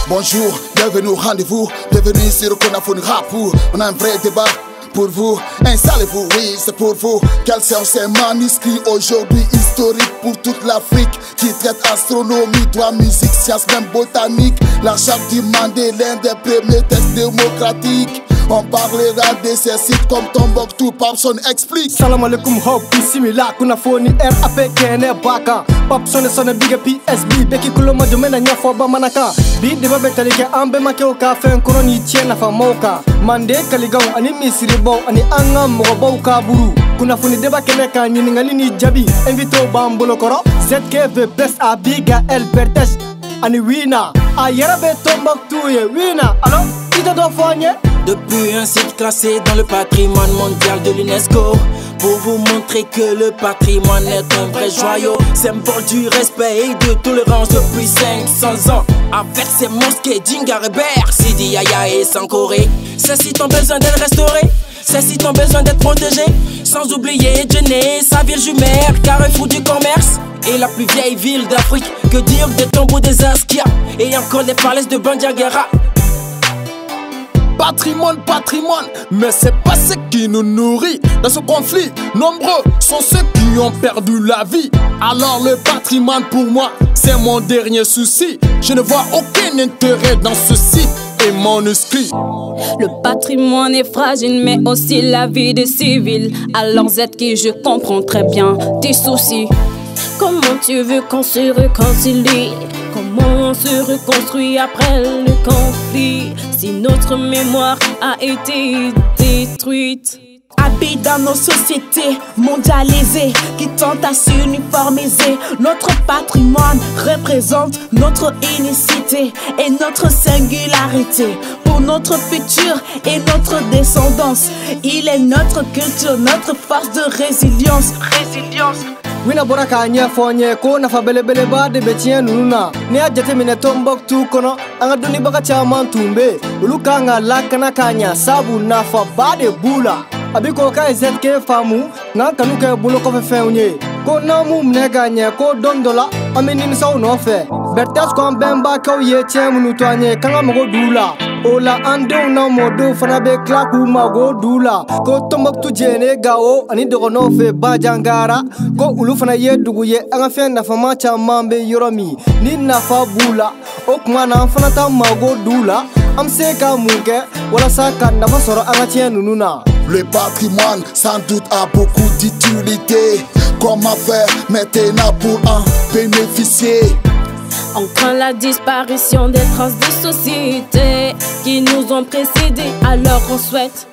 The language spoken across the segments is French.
Bonjour, bienvenue au rendez-vous. Bienvenue sur Konafoni Rapou. On a un vrai débat pour vous. Installez-vous, oui, c'est pour vous. Quels sont ces manuscrits aujourd'hui historiques pour toute l'Afrique qui traite astronomie, droit, musique, sciences, même botanique. La charte du Mandé, l'un des premiers textes démocratiques. On parlera de ces sites comme Tombouctou, Papson explique. Salam alaikum, hop, simila, Konafoni, RAP, Kene, Baka. Papson sonne big PSB, Beki Kuloma, Jomena, Nyafoba, Manaka. Bid de Babetalike, Ambe Makeo, Kafen, Koroni, Tiena, Famoka. Mande, Kaligao, Ani Misiribo, Ani Angam, Mobo, Kaburu. Konafoni Deba Keneka, Ningalini, Jabi, Invito, Bambolo Koro. ZKV, Best Abiga, El Pertesh, Ani Wina. Ayarabe, Tombouctou, Wina. Alors, Ito Dofogne. Depuis un site classé dans le patrimoine mondial de l'UNESCO, pour vous montrer que le patrimoine est un vrai joyau, symbole du respect et de tolérance depuis 500 ans. Avec ses mosquées, Djingarébert, Sidi Yaya et Sankoré, ces sites ont besoin d'être restaurés, ces sites ont besoin d'être protégés. Sans oublier Djenné, sa ville jumelle, carrefour du commerce et la plus vieille ville d'Afrique. Que dire des tombeaux des Askia et encore des falaises de Bandiagara. Patrimoine, patrimoine, mais c'est pas ce qui nous nourrit. Dans ce conflit, nombreux sont ceux qui ont perdu la vie. Alors le patrimoine pour moi, c'est mon dernier souci. Je ne vois aucun intérêt dans ce site et manuscrit. Le patrimoine est fragile, mais aussi la vie des civils. Alors ZK, je comprends très bien tes soucis. Comment tu veux qu'on se réconcilie? Comment on se reconstruit après le conflit si notre mémoire a été détruite? Habite dans nos sociétés mondialisées qui tentent à s'uniformiser. Notre patrimoine représente notre unicité et notre singularité. Pour notre futur et notre descendance, il est notre culture, notre force de résilience. Wina boraka anya fonye ko nafa bele ba de betien nuna ne ajate mine Tombouctou kono anga duni baka chaman tumbe ulukanga lakana kanya sabu nafa bade bula abiko ka ZK famu nga kanuke bulo ko feunye ko namu mneganye ko dondola ameni misaw no fe bertas ko bemba ko ye chemunu twanye kanga mago dula ola ande na modo fana be klaku mago dula ko Tombouctou jene gawo ani dogono fe bajangara ko ulu fana ye dugu ye anga fe nafa ma chamambe yoromi ni nafa bula okuma na fana ta mago dula am se ka munke wala sa ka nafa soro anga tienu nuna. Le patrimoine sans doute a beaucoup d'utilité. Comment faire maintenant pour en bénéficier? On craint la disparition des traces de société qui nous ont précédés. Alors on souhaite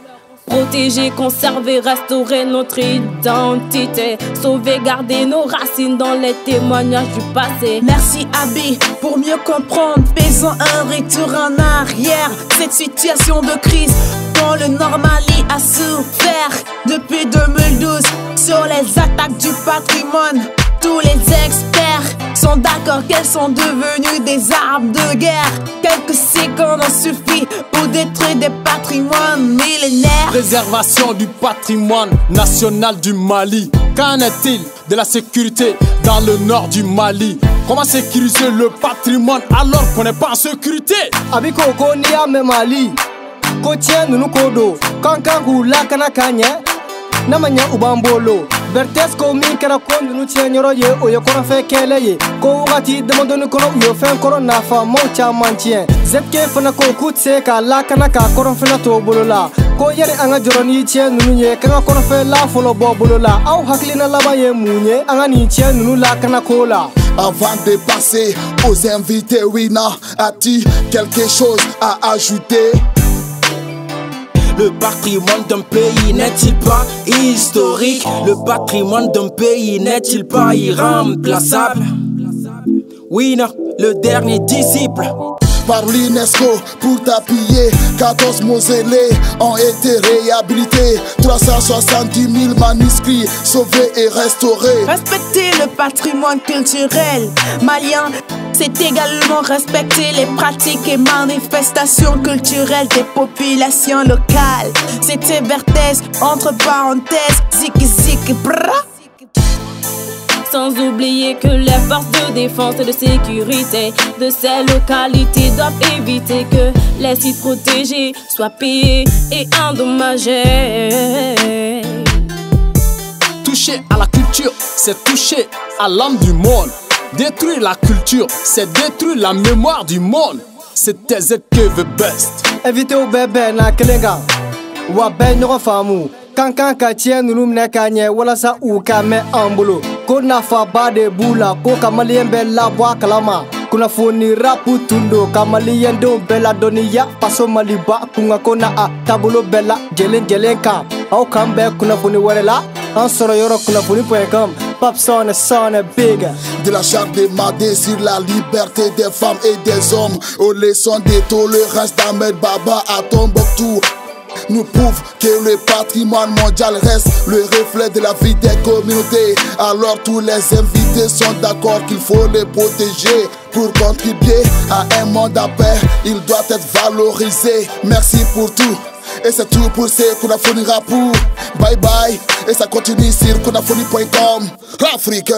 protéger, conserver, restaurer notre identité, sauvegarder nos racines dans les témoignages du passé. Merci Abi pour mieux comprendre, faisons un retour en arrière. Cette situation de crise dont le Nord Mali a souffert depuis 2012 sur les attaques du patrimoine. Tous les experts sont d'accord qu'elles sont devenues des armes de guerre. Quelques secondes ont suffi pour détruire des patrimoines millénaires. Préservation du patrimoine national du Mali. Qu'en est-il de la sécurité dans le nord du Mali? Comment sécuriser le patrimoine alors qu'on n'est pas en sécurité? Abiko ko niya me Mali ko tien nunu kodo kankangu lakana kanya namanya ubambolo bertes ko mi kara ko nunu tien nyoro ye o ye kono fe kele ye ko wati demandoni kono yo fen kono na fa mo chaman tien ZK fana ko kutse ka lakana ka kono fena to bolola ko yere anga joroni tien nunu ye kanga kono fe la folo bo bolola aw haklina laba ye munye anga ni tien nunu lakana kola. Avant de passer aux invités, Wina, as-tu quelque chose à ajouter? Le patrimoine d'un pays n'est-il pas historique? Le patrimoine d'un pays n'est-il pas irremplaçable? Wina, le dernier disciple. Par l'UNESCO pour t'appuyer, 14 mausolées ont été réhabilités, 370 000 manuscrits sauvés et restaurés. Respecter le patrimoine culturel malien, c'est également respecter les pratiques et manifestations culturelles des populations locales. C'était Berthès, entre parenthèses, zik zik bra. sans oublier que les forces de défense et de sécurité de ces localités doivent éviter que les sites protégés soient pillés et endommagés. Toucher à la culture, c'est toucher à l'âme du monde. Détruire la culture, c'est détruire la mémoire du monde. C'était ZKV Best. Évitez au bébé na kelenga wa ben no famu kankan ka tien nulum ne kanye wala sa u ka me ambulo ko na fa ba de bula ko kamalien bella bwa kalama kuna foni rapu tundo kamalien do bella doniya paso maliba kunga kona a tabulo bella jelen ka au kambe kuna foni warela en soro yoro kuna foni.com Pop son big. De la charte des madés sur la liberté des femmes et des hommes, aux leçons de tolérance d'Ahmed Baba à Tombouctou, nous prouve que le patrimoine mondial reste le reflet de la vie des communautés. Alors tous les invités sont d'accord qu'il faut les protéger. Pour contribuer à un monde à paix, il doit être valorisé. Merci pour tout. Et c'est tout pour ces Kunafoni Rapou. Bye bye. Et ça continue sur Kunafoni.com. L'Afrique.